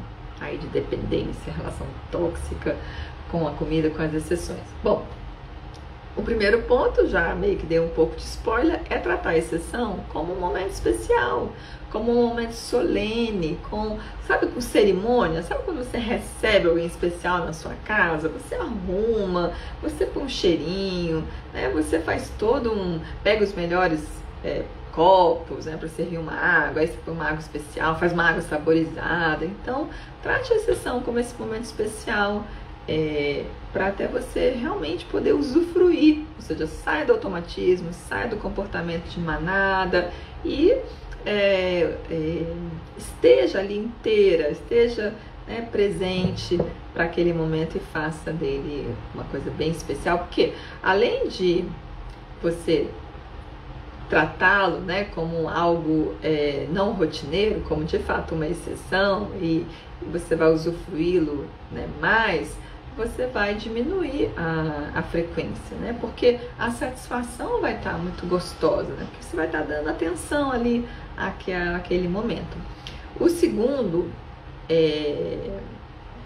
aí de dependência, relação tóxica com a comida, com as exceções. Bom, O primeiro ponto, já meio que dei um pouco de spoiler, é tratar a exceção como um momento especial, como um momento solene, sabe, com cerimônia. Sabe quando você recebe alguém especial na sua casa? Você arruma, você põe um cheirinho, né? Você faz pega os melhores copos, né, para servir uma água, aí você põe uma água especial, faz uma água saborizada. Então, trate a exceção como esse momento especial, para até você realmente poder usufruir, ou seja, saia do automatismo, saia do comportamento de manada e esteja ali inteira, esteja, né, presente para aquele momento e faça dele uma coisa bem especial, porque além de você tratá-lo, né, como algo não rotineiro, como de fato uma exceção, e você vai usufruí-lo, né, mais, você vai diminuir a frequência, né? Porque a satisfação vai estar muito gostosa, né? Porque você vai estar dando atenção ali àquele momento. O segundo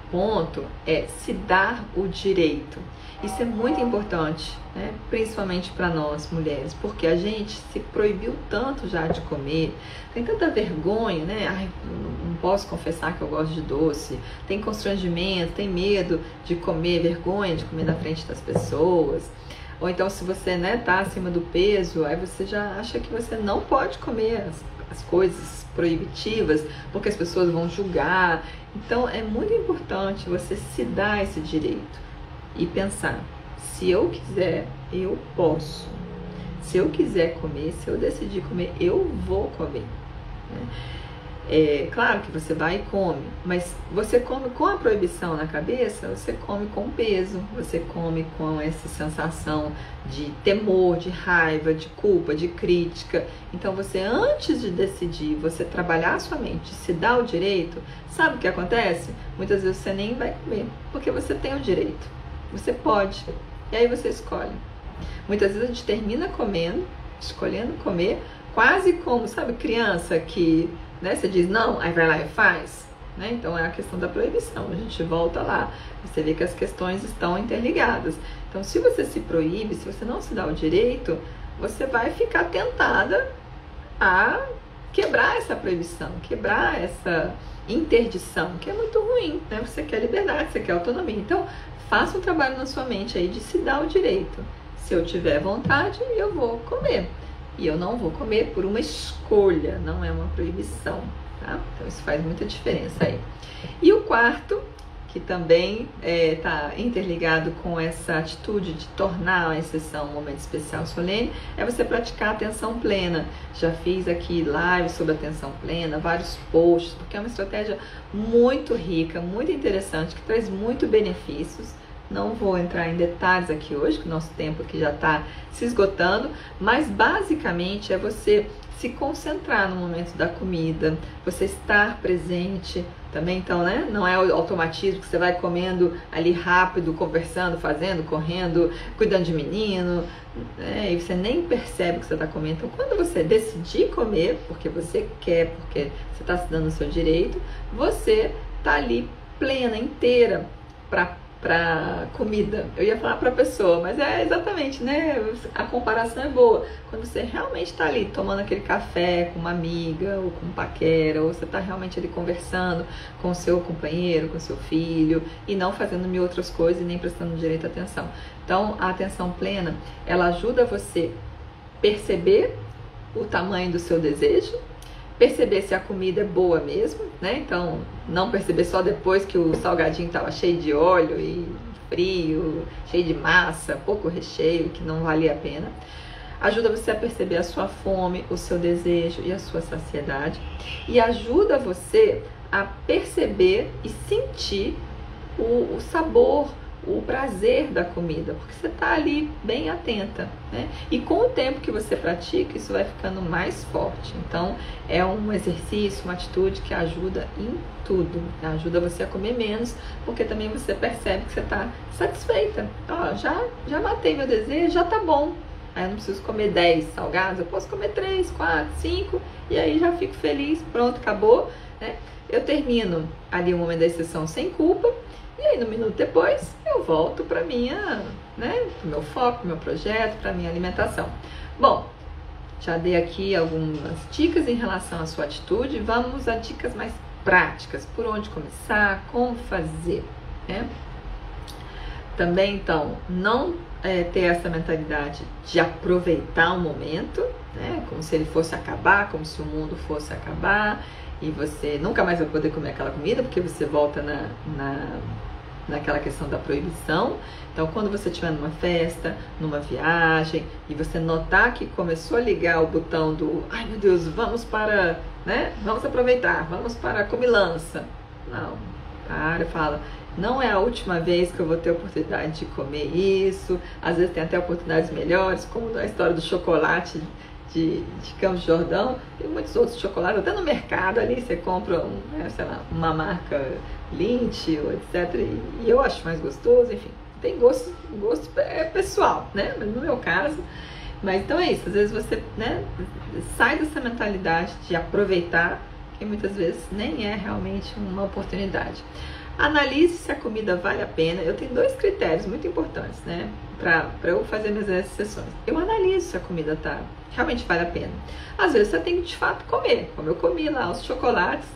ponto é se dar o direito. Isso é muito importante, né? Principalmente para nós mulheres, porque a gente se proibiu tanto já de comer, tem tanta vergonha, né? Ai, não posso confessar que eu gosto de doce, tem constrangimento, tem medo de comer, vergonha de comer na frente das pessoas. Ou então, se você, né, tá acima do peso, aí você já acha que você não pode comer as coisas proibitivas, porque as pessoas vão julgar. Então, é muito importante você se dar esse direito e pensar: se eu quiser, eu posso. Se eu quiser comer, se eu decidir comer, eu vou comer. É claro que você vai e come, mas você come com a proibição na cabeça, você come com peso, você come com essa sensação de temor, de raiva, de culpa, de crítica. Então você, antes de decidir, você trabalhar a sua mente, se dar o direito, sabe o que acontece? Muitas vezes você nem vai comer, porque você tem o direito, você pode, e aí você escolhe. Muitas vezes a gente termina comendo, escolhendo comer, quase como, sabe, criança que, né, você diz não, aí vai lá e faz, né? Então é a questão da proibição, a gente volta lá, você vê que as questões estão interligadas. Então, se você se proíbe, se você não se dá o direito, você vai ficar tentada a quebrar essa proibição, quebrar essa interdição, que é muito ruim, né? Você quer liberdade, você quer autonomia. Então, faça um trabalho na sua mente aí de se dar o direito. Se eu tiver vontade, eu vou comer. E eu não vou comer por uma escolha, não é uma proibição, tá? Então isso faz muita diferença aí. E o quarto, que também está interligado com essa atitude de tornar a exceção um momento especial solene, é você praticar a atenção plena. Já fiz aqui live sobre atenção plena, vários posts, porque é uma estratégia muito rica, muito interessante, que traz muito benefícios. Não vou entrar em detalhes aqui hoje, que o nosso tempo aqui já está se esgotando, mas basicamente é você se concentrar no momento da comida, você estar presente também. Então, né, não é o automatismo que você vai comendo ali rápido, conversando, fazendo, correndo, cuidando de menino, né, e você nem percebe o que você está comendo. Então, quando você decidir comer, porque você quer, porque você está se dando o seu direito, você está ali plena, inteira, para comida. Eu ia falar para pessoa, mas é exatamente, né? A comparação é boa. Quando você realmente está ali tomando aquele café com uma amiga ou com um paquera, ou você está realmente ali conversando com o seu companheiro, com o seu filho, e não fazendo mil outras coisas e nem prestando direito atenção. Então, a atenção plena, ela ajuda você perceber o tamanho do seu desejo, perceber se a comida é boa mesmo, né? Então, não perceber só depois que o salgadinho estava cheio de óleo e frio, cheio de massa, pouco recheio, que não valia a pena. Ajuda você a perceber a sua fome, o seu desejo e a sua saciedade. E ajuda você a perceber e sentir o sabor, o prazer da comida, porque você está ali bem atenta, né? E com o tempo que você pratica, isso vai ficando mais forte. Então, é um exercício, uma atitude que ajuda em tudo. Ajuda você a comer menos, porque também você percebe que você está satisfeita. Ó, já matei meu desejo, já tá bom. Aí eu não preciso comer 10 salgados, eu posso comer 3, 4, 5, e aí já fico feliz, pronto, acabou, né? Eu termino ali o momento da exceção sem culpa, E aí, no minuto depois, eu volto para minha, né, pro meu foco, pro meu projeto, para minha alimentação. Bom, já dei aqui algumas dicas em relação à sua atitude. Vamos a dicas mais práticas. Por onde começar, como fazer, né? Também, então, não ter essa mentalidade de aproveitar o momento, né? Como se ele fosse acabar, como se o mundo fosse acabar e você nunca mais vai poder comer aquela comida, porque você volta naquela questão da proibição. Então, quando você estiver numa festa, numa viagem, e você notar que começou a ligar o botão do ai meu Deus, vamos para, né? Vamos aproveitar, vamos para a comilança. Não, para, fala. Não é a última vez que eu vou ter a oportunidade de comer isso. Às vezes tem até oportunidades melhores, como a história do chocolate de Campos do Jordão. Tem muitos outros chocolates, até no mercado ali você compra sei lá, uma marca Lindt, etc. E eu acho mais gostoso, enfim. Tem gosto pessoal, né? Mas no meu caso. Mas então é isso, às vezes você, né, sai dessa mentalidade de aproveitar, que muitas vezes nem é realmente uma oportunidade. Analise se a comida vale a pena. Eu tenho 2 critérios muito importantes, né, para eu fazer minhas exceções. Eu analiso se a comida realmente vale a pena. Às vezes você tem que de fato comer, como eu comi lá os chocolates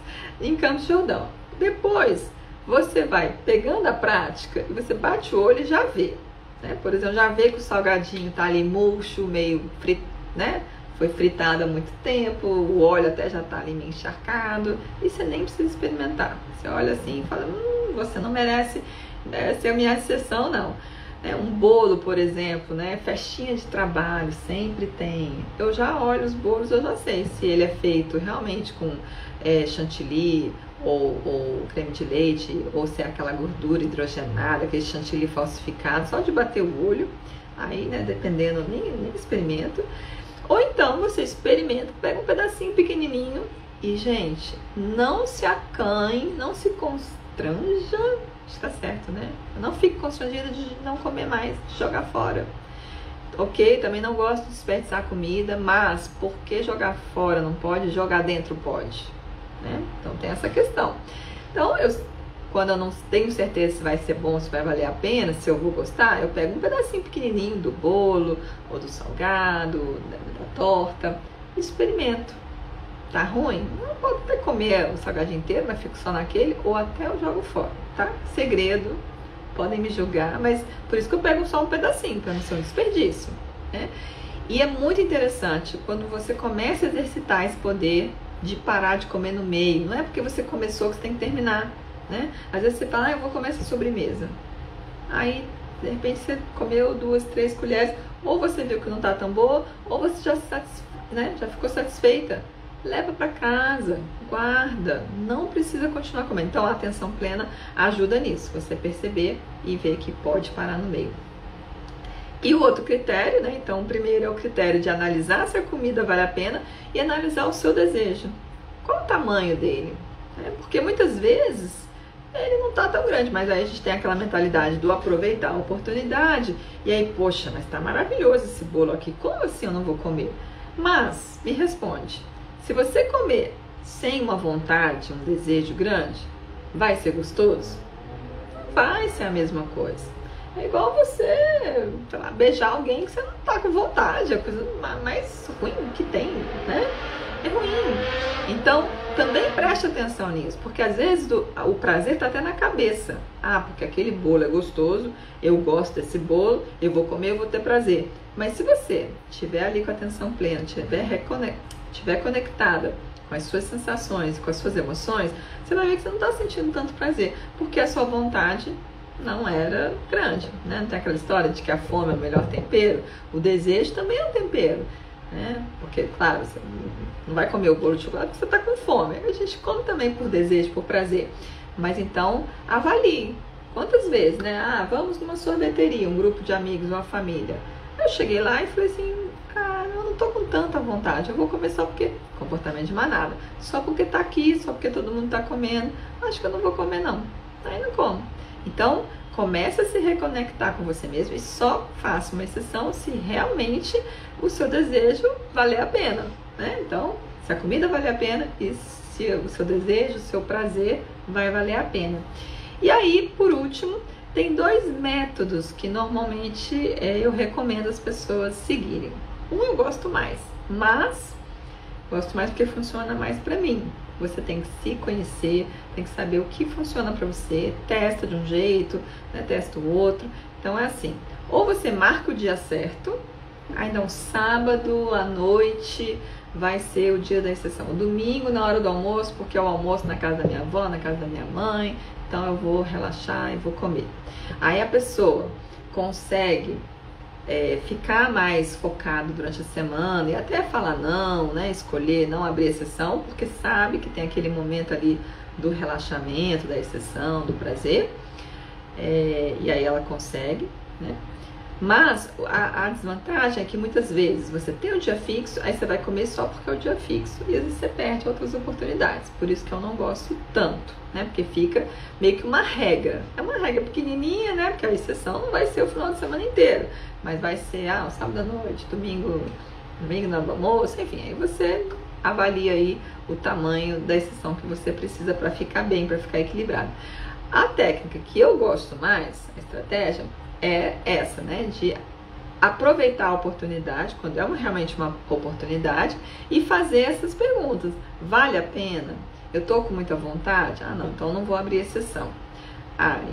em Campos do Jordão. Depois você vai pegando a prática e você bate o olho e já vê, né? Por exemplo, já vê que o salgadinho tá ali murcho, meio frito, né? Foi fritado há muito tempo, o óleo até já tá ali meio encharcado, e você nem precisa experimentar. Você olha assim e fala, você não merece ser a minha exceção, não. Um bolo, por exemplo, né? Festinha de trabalho, sempre tem. Eu já olho os bolos, eu já sei se ele é feito realmente com chantilly ou creme de leite, ou se é aquela gordura hidrogenada, aquele chantilly falsificado, só de bater o olho. Aí, né, dependendo, nem experimento. Ou então você experimenta, pega um pedacinho pequenininho e, gente, não se acanhe, não se constranja, está certo, né? Não fique constrangida de não comer mais, de jogar fora. Ok, também não gosto de desperdiçar comida, mas por que jogar fora não pode, jogar dentro pode, né? Então tem essa questão. Então, quando eu não tenho certeza se vai ser bom, se vai valer a pena, se eu vou gostar, eu pego um pedacinho pequenininho do bolo, ou do salgado, da torta, e experimento. Tá ruim? Não posso até comer o salgadinho inteiro, mas fico só naquele, ou até eu jogo fora, tá? Segredo, podem me julgar, mas por isso que eu pego só um pedacinho, para não ser um desperdício, né? E é muito interessante quando você começa a exercitar esse poder de parar de comer no meio. Não é porque você começou que você tem que terminar, né? Às vezes você fala, eu vou comer essa sobremesa. Aí, de repente, você comeu 2, 3 colheres, ou você viu que não tá tão boa, ou você já ficou satisfeita. Leva para casa, guarda, não precisa continuar comendo. Então, a atenção plena ajuda nisso, você perceber e ver que pode parar no meio. E o outro critério, né? Então, o primeiro é o critério de analisar se a comida vale a pena e analisar o seu desejo. Qual o tamanho dele? Porque muitas vezes ele não tá tão grande, mas aí a gente tem aquela mentalidade do aproveitar a oportunidade. E aí, poxa, mas tá maravilhoso esse bolo aqui, como assim eu não vou comer? Mas, me responde, se você comer sem uma vontade, um desejo grande, vai ser gostoso? Não vai ser a mesma coisa. É igual você, sei lá, beijar alguém que você não tá com vontade, é a coisa mais ruim que tem, né? É ruim. Então, também preste atenção nisso, porque às vezes o prazer tá até na cabeça. Ah, porque aquele bolo é gostoso, eu gosto desse bolo, eu vou comer, eu vou ter prazer. Mas se você estiver ali com a atenção plena, estiver conectada com as suas sensações, com as suas emoções, você vai ver que você não está sentindo tanto prazer, porque a sua vontade não era grande, né? Não tem aquela história de que a fome é o melhor tempero, o desejo também é um tempero, né? Porque, claro, você não vai comer o bolo de chocolate porque você está com fome, a gente come também por desejo, por prazer, mas então avalie, quantas vezes, né? Ah, vamos numa sorveteria, um grupo de amigos, uma família, eu cheguei lá e falei assim, cara, eu não tô com tanta vontade, eu vou comer só porque, comportamento de manada, só porque tá aqui, só porque todo mundo tá comendo, acho que eu não vou comer não, aí não como. Então, comece a se reconectar com você mesmo e só faça uma exceção se realmente o seu desejo valer a pena, né? Então, se a comida vale a pena e se o seu desejo, o seu prazer vai valer a pena. E aí, por último, tem 2 métodos que normalmente eu recomendo as pessoas seguirem. Um eu gosto mais, mas gosto mais porque funciona mais para mim. Você tem que se conhecer, tem que saber o que funciona para você, testa de um jeito, né, testa o outro. Então é assim, ou você marca o dia certo, ainda um sábado à noite vai ser o dia da exceção. O domingo na hora do almoço, porque é o almoço na casa da minha avó, na casa da minha mãe, então eu vou relaxar e vou comer. Aí a pessoa consegue ficar mais focado durante a semana e até falar não, né? Escolher não abrir exceção, porque sabe que tem aquele momento ali do relaxamento, da exceção, do prazer, e aí ela consegue, né? Mas a desvantagem é que muitas vezes você tem o dia fixo, aí você vai comer só porque é o dia fixo e às vezes você perde outras oportunidades. Por isso que eu não gosto tanto, né? Porque fica meio que uma regra. É uma regra pequenininha, né? Porque a exceção não vai ser o final de semana inteiro, mas vai ser o sábado à noite, domingo na hora do almoço, enfim. Aí você avalia aí o tamanho da exceção que você precisa para ficar bem, para ficar equilibrado. A técnica que eu gosto mais, a estratégia, é essa, né, de aproveitar a oportunidade, quando é realmente uma oportunidade, e fazer essas perguntas. Vale a pena? Eu tô com muita vontade? Não, então não vou abrir exceção.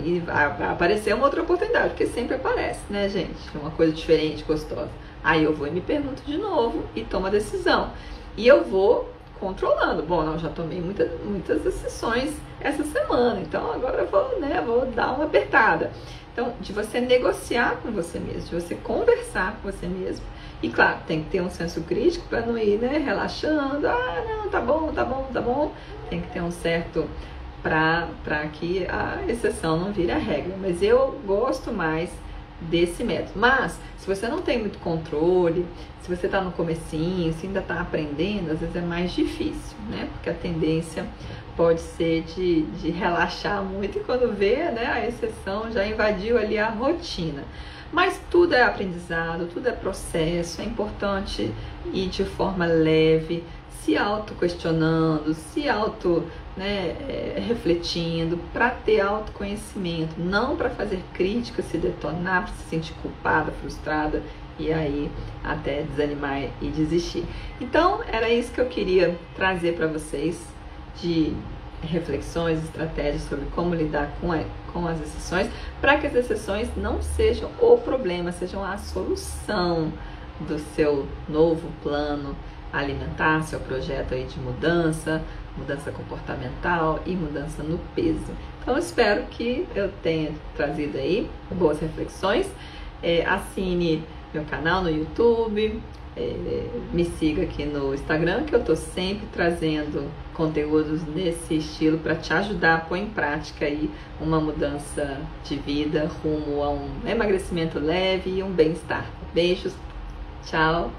E vai aparecer uma outra oportunidade, porque sempre aparece, né, gente? Uma coisa diferente, gostosa. Aí eu vou e me pergunto de novo e tomo a decisão. E eu vou controlando. Bom, não, já tomei muitas decisões essa semana, então agora eu vou dar uma apertada. Então, de você negociar com você mesmo, de você conversar com você mesmo. E claro, tem que ter um senso crítico para não ir, né, relaxando. Não, tá bom. Tem que ter um certo para que a exceção não vire a regra. Mas eu gosto mais desse método. Mas, se você não tem muito controle, se você está no comecinho, se ainda está aprendendo, às vezes é mais difícil, né? Porque a tendência pode ser de relaxar muito e quando vê, né, a exceção já invadiu ali a rotina. Mas tudo é aprendizado, tudo é processo, é importante ir de forma leve, se auto-questionando, se refletindo, para ter autoconhecimento, não para fazer crítica, se detonar, para se sentir culpada, frustrada e aí até desanimar e desistir. Então, era isso que eu queria trazer para vocês, de reflexões, estratégias sobre como lidar com as exceções, para que as exceções não sejam o problema, sejam a solução do seu novo plano alimentar, seu projeto aí de mudança comportamental e mudança no peso. Então, eu espero que eu tenha trazido aí boas reflexões. Assine meu canal no YouTube, me siga aqui no Instagram, que eu tô sempre trazendo conteúdos nesse estilo para te ajudar a pôr em prática aí uma mudança de vida rumo a um emagrecimento leve e um bem-estar. Beijos, tchau!